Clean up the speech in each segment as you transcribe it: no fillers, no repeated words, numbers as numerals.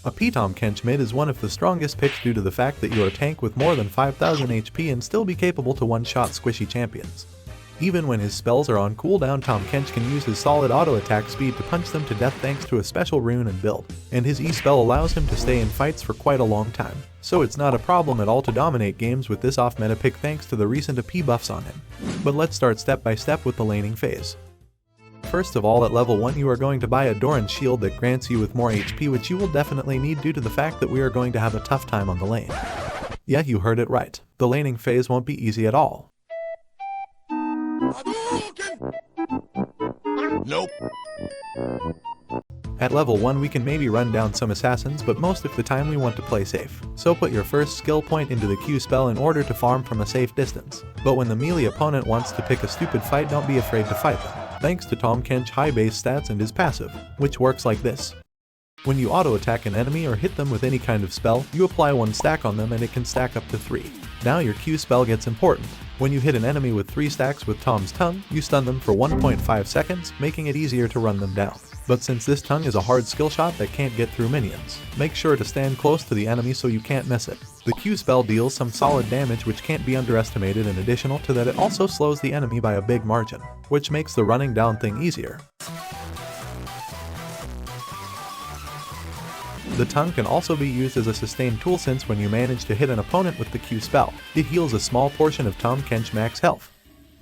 AP TAHM KENCH MID is one of the strongest picks due to the fact that you are a tank with more than 5000 HP and still be capable to one-shot squishy champions. Even when his spells are on cooldown, TAHM KENCH can use his solid auto attack speed to punch them to death thanks to a special rune and build, and his E-spell allows him to stay in fights for quite a long time, so it's not a problem at all to dominate games with this off-meta pick thanks to the recent AP buffs on him. But let's start step by step with the laning phase. First of all, at level 1 you are going to buy a Doran's shield that grants you with more HP, which you will definitely need due to the fact that we are going to have a tough time on the lane. Yeah, you heard it right, the laning phase won't be easy at all. Nope. At level 1 we can maybe run down some assassins, but most of the time we want to play safe. So put your first skill point into the Q spell in order to farm from a safe distance. But when the melee opponent wants to pick a stupid fight, don't be afraid to fight them, thanks to TAHM KENCH high base stats and his passive, which works like this. When you auto attack an enemy or hit them with any kind of spell, you apply 1 stack on them and it can stack up to 3. Now your Q spell gets important. When you hit an enemy with 3 stacks with Tom's tongue, you stun them for 1.5 seconds, making it easier to run them down. But since this tongue is a hard skill shot that can't get through minions, make sure to stand close to the enemy so you can't miss it. The Q spell deals some solid damage which can't be underestimated, and additional to that it also slows the enemy by a big margin, which makes the running down thing easier. The tongue can also be used as a sustained tool, since when you manage to hit an opponent with the Q spell, it heals a small portion of TAHM KENCH max health.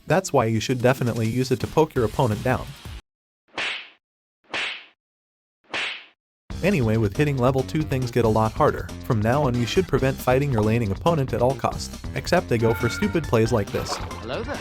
That's why you should definitely use it to poke your opponent down. Anyway, with hitting level 2 things get a lot harder. From now on you should prevent fighting your laning opponent at all costs, except they go for stupid plays like this. Hello there.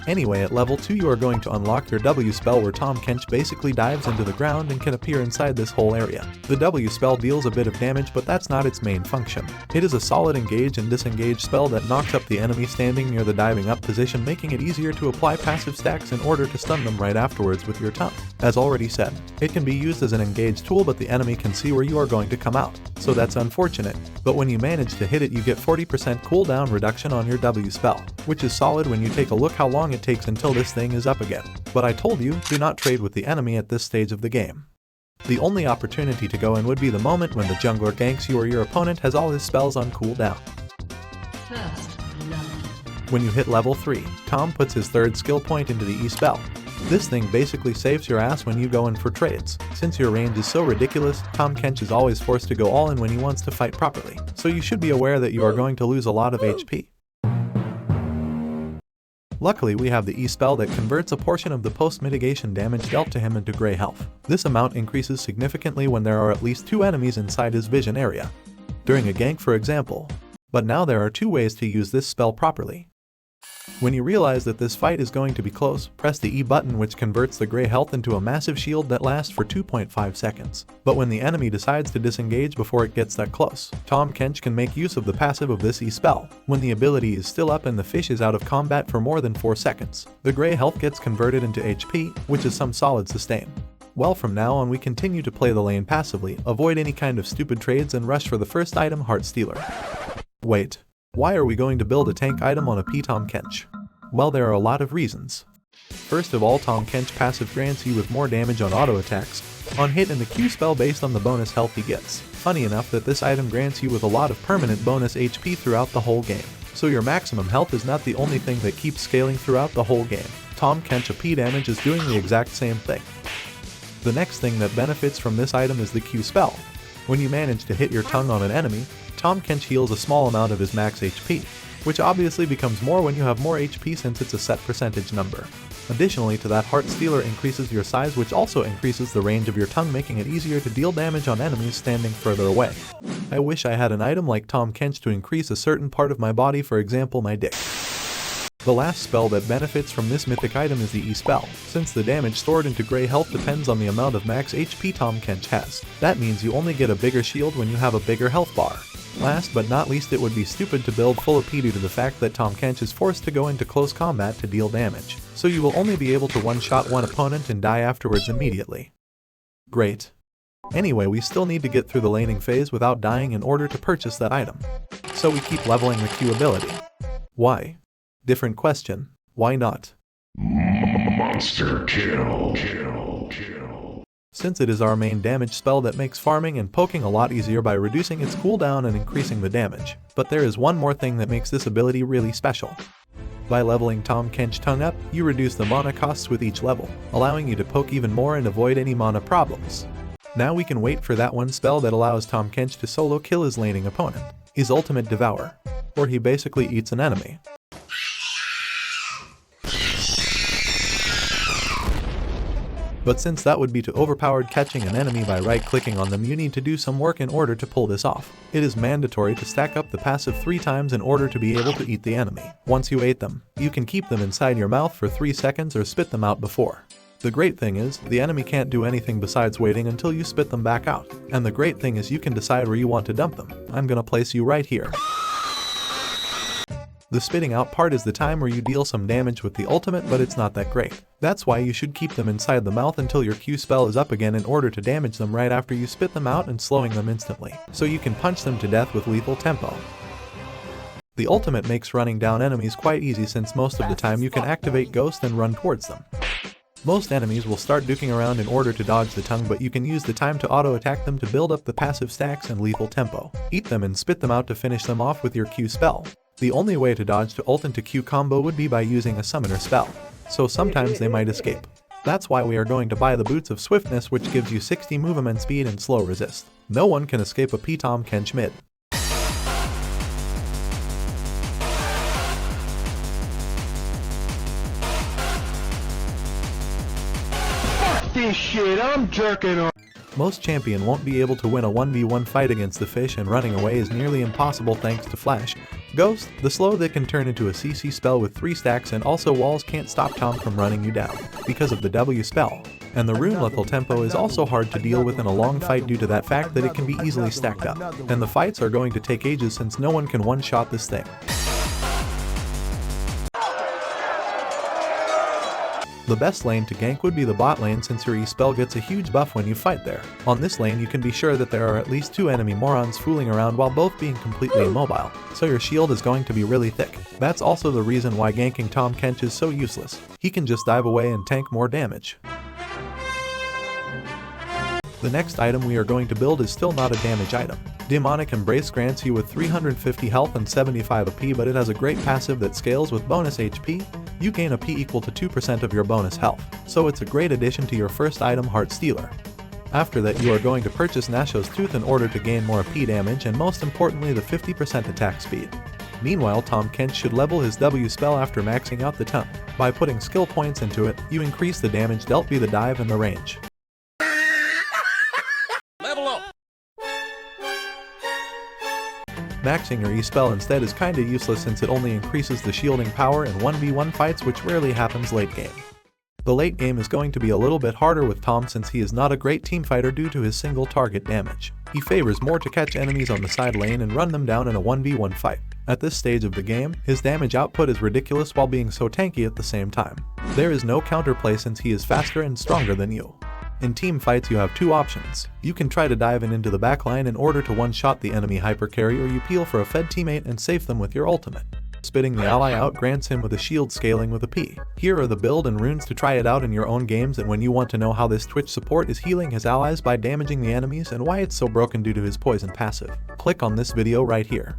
Anyway, at level 2 you are going to unlock your W spell, where TAHM KENCH basically dives into the ground and can appear inside this whole area. The W spell deals a bit of damage, but that's not its main function. It is a solid engage and disengage spell that knocks up the enemy standing near the diving up position, making it easier to apply passive stacks in order to stun them right afterwards with your tongue. As already said, it can be used as an engage tool, but the enemy can see where you are going to come out, so that's unfortunate. But when you manage to hit it, you get 40% cooldown reduction on your W spell, which is solid when you take a look how long it takes until this thing is up again. But I told you, do not trade with the enemy at this stage of the game. The only opportunity to go in would be the moment when the jungler ganks you or your opponent has all his spells on cooldown. When you hit level 3, Tom puts his 3rd skill point into the E spell. This thing basically saves your ass when you go in for trades. Since your range is so ridiculous, TAHM KENCH is always forced to go all in when he wants to fight properly, so you should be aware that you are going to lose a lot of HP. Luckily, we have the E spell that converts a portion of the post-mitigation damage dealt to him into gray health. This amount increases significantly when there are at least 2 enemies inside his vision area, during a gank for example. But now there are 2 ways to use this spell properly. When you realize that this fight is going to be close, press the E button, which converts the gray health into a massive shield that lasts for 2.5 seconds. But when the enemy decides to disengage before it gets that close, TAHM KENCH can make use of the passive of this E spell. When the ability is still up and the fish is out of combat for more than 4 seconds, the gray health gets converted into HP, which is some solid sustain. Well, from now on we continue to play the lane passively, avoid any kind of stupid trades, and rush for the first item, Heart Stealer. Wait. Why are we going to build a tank item on AP TAHM KENCH? Well, there are a lot of reasons. First of all, TAHM KENCH passive grants you with more damage on auto attacks, on hit, and the Q spell based on the bonus health he gets. Funny enough that this item grants you with a lot of permanent bonus HP throughout the whole game, so your maximum health is not the only thing that keeps scaling throughout the whole game. TAHM KENCH AP damage is doing the exact same thing. The next thing that benefits from this item is the Q spell. When you manage to hit your tongue on an enemy, TAHM KENCH heals a small amount of his max HP, which obviously becomes more when you have more HP since it's a set percentage number. Additionally to that, Heart Stealer increases your size, which also increases the range of your tongue, making it easier to deal damage on enemies standing further away. I wish I had an item like TAHM KENCH to increase a certain part of my body, for example my dick. The last spell that benefits from this mythic item is the E spell, since the damage stored into gray health depends on the amount of max HP TAHM KENCH has. That means you only get a bigger shield when you have a bigger health bar. Last but not least, it would be stupid to build full AP due to the fact that TAHM KENCH is forced to go into close combat to deal damage, so you will only be able to one-shot one opponent and die afterwards immediately. Great. Anyway, we still need to get through the laning phase without dying in order to purchase that item, so we keep leveling the Q ability. Why? Different question. Why not? Monster kill. since it is our main damage spell that makes farming and poking a lot easier by reducing its cooldown and increasing the damage. But there is one more thing that makes this ability really special. By leveling Tahm Kench Tongue up, you reduce the mana costs with each level, allowing you to poke even more and avoid any mana problems. Now we can wait for that one spell that allows Tahm Kench to solo kill his laning opponent, his ultimate Devour, or he basically eats an enemy. But since that would be too overpowered catching an enemy by right-clicking on them, you need to do some work in order to pull this off. It is mandatory to stack up the passive 3 times in order to be able to eat the enemy. Once you ate them, you can keep them inside your mouth for 3 seconds or spit them out before. The great thing is, the enemy can't do anything besides waiting until you spit them back out. And the great thing is you can decide where you want to dump them. I'm gonna place you right here. The spitting out part is the time where you deal some damage with the ultimate, but it's not that great. That's why you should keep them inside the mouth until your Q spell is up again in order to damage them right after you spit them out and slowing them instantly, so you can punch them to death with lethal tempo. The ultimate makes running down enemies quite easy since most of the time you can activate Ghost and run towards them. Most enemies will start duking around in order to dodge the tongue, but you can use the time to auto-attack them to build up the passive stacks and lethal tempo. Eat them and spit them out to finish them off with your Q spell. The only way to dodge to ult into Q combo would be by using a summoner spell, so sometimes they might escape. That's why we are going to buy the Boots of Swiftness, which gives you 60 movement speed and slow resist. No one can escape AP TAHM Kench Mid. Fuck this shit, I'm jerking off. Most champion won't be able to win a 1v1 fight against the fish, and running away is nearly impossible thanks to Flash, Ghost, the slow that can turn into a CC spell with 3 stacks, and also walls can't stop Tahm from running you down because of the W spell. And the rune lethal tempo is also hard to deal with in a long fight due to that fact that it can be easily stacked up. And the fights are going to take ages since no one can one-shot this thing. The best lane to gank would be the bot lane, since your E-spell gets a huge buff when you fight there. On this lane you can be sure that there are at least 2 enemy morons fooling around while both being completely immobile, so your shield is going to be really thick. That's also the reason why ganking Tahm Kench is so useless. He can just dive away and tank more damage. The next item we are going to build is still not a damage item. Demonic Embrace grants you with 350 health and 75 AP, but it has a great passive that scales with bonus HP. You gain AP equal to 2% of your bonus health, so it's a great addition to your first item, Heart Stealer. After that you are going to purchase Nasho's Tooth in order to gain more AP damage and most importantly the 50% attack speed. Meanwhile, Tahm Kench should level his W spell after maxing out the tongue. By putting skill points into it, you increase the damage dealt via the dive and the range. Maxing your E-spell instead is kinda useless since it only increases the shielding power in 1v1 fights, which rarely happens late game. The late game is going to be a little bit harder with Tahm since he is not a great team fighter due to his single target damage. He favors more to catch enemies on the side lane and run them down in a 1v1 fight. At this stage of the game, his damage output is ridiculous while being so tanky at the same time. There is no counterplay since he is faster and stronger than you. In team fights you have 2 options. You can try to dive in into the backline in order to one-shot the enemy hypercarry, or you peel for a fed teammate and save them with your ultimate. Spitting the ally out grants him with a shield scaling with a P. Here are the build and runes to try it out in your own games, and when you want to know how this Twitch support is healing his allies by damaging the enemies and why it's so broken due to his poison passive, click on this video right here.